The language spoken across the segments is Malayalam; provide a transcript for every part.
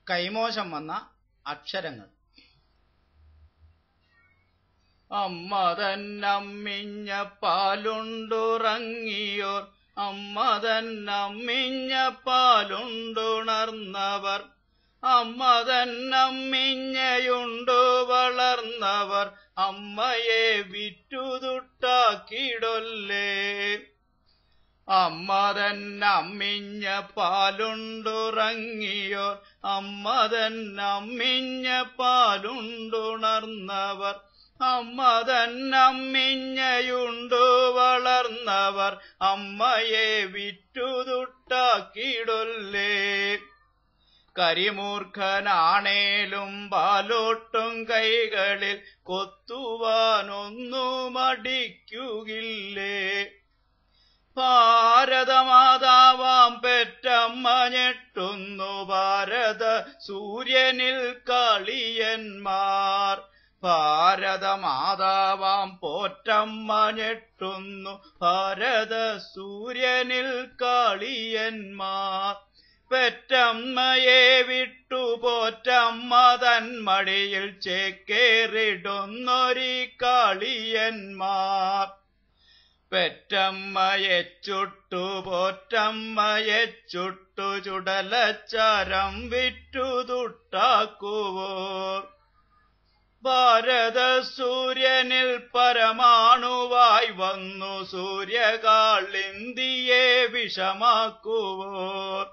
കൈമോശം വന്ന അക്ഷരങ്ങൾ. അമ്മ തന്നമ്മിഞ്ഞ പാലുണ്ടുറങ്ങിയോർ, അമ്മ തന്നമ്മിഞ്ഞ പാലുണ്ടുണർന്നവർ, അമ്മ തന്നമ്മിഞ്ഞയുണ്ടു വളർന്നവർ, അമ്മയെ വിറ്റുതുട്ടാക്കിടൊല്ലേ. അമ്മ തന്നമ്മിഞ്ഞ പാലുണ്ടുറങ്ങിയോർ, അമ്മ തന്നമ്മിഞ്ഞ പാലുണ്ടുണർന്നവർ, അമ്മ തന്നമ്മിഞ്ഞയുണ്ടു വളർന്നവർ, അമ്മയെ വിറ്റുതുട്ടാക്കിടൊല്ലേ. കരിമൂർഖനാണേലും പാലോട്ടും കൈകളിൽ കൊത്തുവാനൊന്നു മടിക്കുകില്ലേ. ഭാരതമാതാവാം പെറ്റമ്മ ഞെട്ടുന്നു ഭാരത സൂര്യനിൽ കാളിയന്മാർ. ഭാരതമാതാവാം പോറ്റമ്മ ഞെട്ടുന്നു ഭാരത സൂര്യനിൽ കാളിയന്മാർ. പെറ്റമ്മയെ വിട്ടു പോറ്റമ്മ തന്മടിയിൽ ചേക്കേറിടുന്നൊരീ കാളിയന്മാർ. പെറ്റമ്മയെ ചുട്ടു പോറ്റമ്മയെ ചുട്ടു ചുടലച്ചാരം വിറ്റു തുട്ടാക്കുവോർ. ഭാരത സൂര്യനിൽ പരമാണുവായി വന്നു സൂര്യകാളിന്തിയെ വിഷമാക്കുവോർ.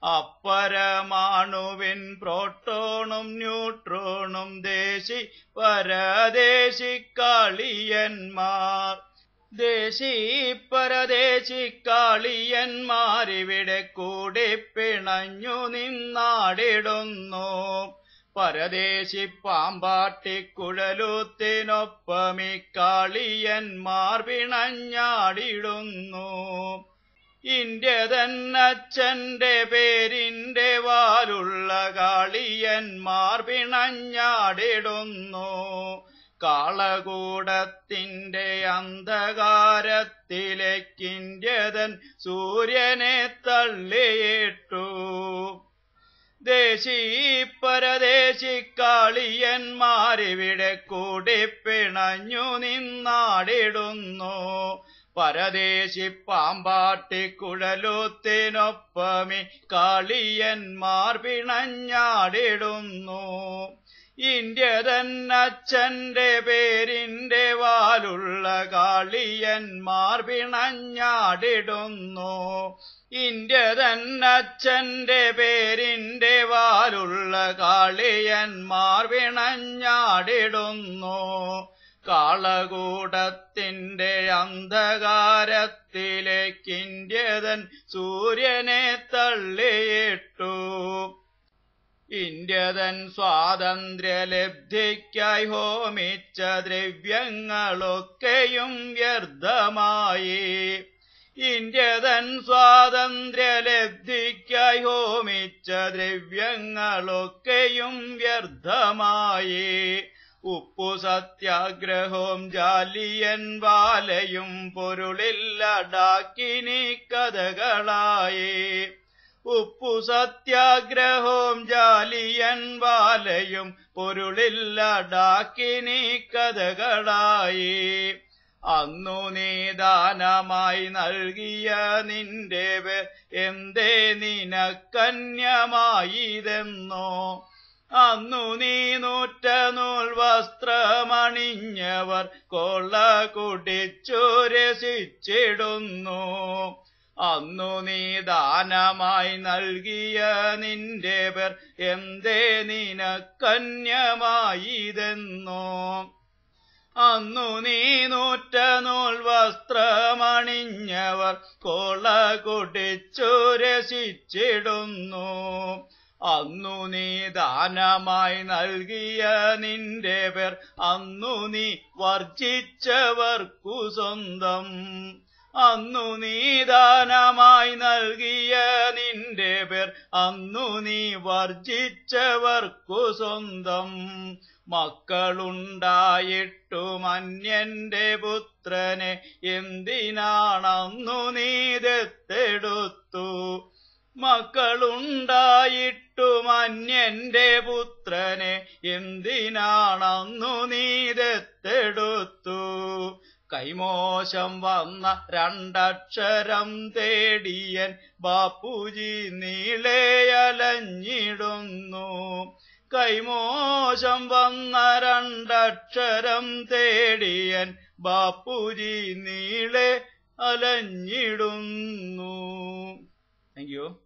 അപ്പരമാണുവിൻ പ്രോട്ടോണും ന്യൂട്രോണും ദേശി പരദേശി കാളിയന്മാർ. ദേശി പരദേശി കാളിയന്മാരിവിടെ കൂടി പിണഞ്ഞു നിന്നാടിടുന്നു. പരദേശി പാമ്പാട്ടിക്കുഴലൂത്തിനൊപ്പമീ കാളിയന്മാർ പിണഞ്ഞാടിടുന്നു. ഇന്ത്യ തന്നച്ഛന്റെ പേരിന്റെ വാലുള്ള കാളിയന്മാർ പിണഞ്ഞാടിടുന്നു. കാളകൂടത്തിന്റെ അന്ധകാരത്തിലേക്കിന്ത്യതൻ സൂര്യനെ തള്ളിയിട്ടു. ദേശി പരദേശി കാളിയന്മാരിവിടെ കൂടി പിണഞ്ഞു നിന്നാടിടുന്നു. പരദേശി പാമ്പാട്ടിക്കുഴലൂത്തിനൊപ്പമീ കാളിയന്മാർ പിണഞ്ഞാടിടുന്നു. ഇന്ത്യ തന്നച്ഛന്റെ പേരിന്റെ വാലുള്ള കാളിയന്മാർ പിണഞ്ഞാടിടുന്നു. ഇന്ത്യ തന്നച്ഛന്റെ പേരിന്റെ വാലുള്ള കാളിയന്മാർ പിണഞ്ഞാടിടുന്നു. കാളകൂടത്തിന്റെ അന്ധകാരത്തിലേക്കിന്ത്യതൻ സൂര്യനെ തള്ളിയിട്ടു. ഇന്ത്യതൻ സ്വാതന്ത്ര്യലബ്ധിക്കായി ഹോമിച്ച ദ്രവ്യങ്ങളൊക്കെയും വ്യർത്ഥമായി. ഇന്ത്യതൻ സ്വാതന്ത്ര്യലബ്ധിക്കായി ഹോമിച്ച ദ്രവ്യങ്ങളൊക്കെയും വ്യർത്ഥമായി. ഉപ്പു സത്യാഗ്രഹവും ജാലിയൻ വാലയും പൊരുളില്ലടാക്കിനി കഥകളായി. ഉപ്പു സത്യാഗ്രഹവും ജാലിയൻ വാലയും പൊരുളില്ലടാക്കിനി കഥകളായി. അന്നു നീ ദാനമായി നൽകിയ നിന്റെ പേർ എന്തേ നിനക്കന്യമായതെന്നോ. അന്നു നീ നൂറ്റ നൂൽ വസ്ത്രമണിഞ്ഞവർ കൊള്ള കുടിച്ചു രസിച്ചിടുന്നു. അന്നു നീ ദാനമായി നൽകിയ നിന്റെ പേർ എന്തേ നിനക്കന്യമായതെന്നോ. അന്നു നീ നൂറ്റ നൂൽ വസ്ത്രമണിഞ്ഞവർ കൊള്ള കുടിച്ചു രസിച്ചിടുന്നു. അന്നു നീ ദാനമായി നൽകിയ നിന്റെ പേർ അന്നു നീ വർജിച്ചവർക്കു സ്വന്തം. അന്നു നീ ദാനമായി നൽകിയ നിന്റെ പേർ അന്നു നീ വർജിച്ചവർക്കു സ്വന്തം. മക്കളുണ്ടായിട്ടും അന്യന്റെ പുത്രനെ എന്തിനാണന്നു നീ ദത്തെടുത്തു. മക്കളുണ്ടായിട്ടും വിട്ടുമന്യന്റെ പുത്രനെ എന്തിനാണന്നു നീ ദത്തെടുത്തു? കൈമോശം വന്ന രണ്ടക്ഷരം തേടിയൻ ബാപ്പുജി നീളെ അലഞ്ഞിടുന്നു. കൈമോശം വന്ന രണ്ടക്ഷരം തേടിയൻ ബാപ്പുജി നീളെ അലഞ്ഞിടുന്നു. Thank you.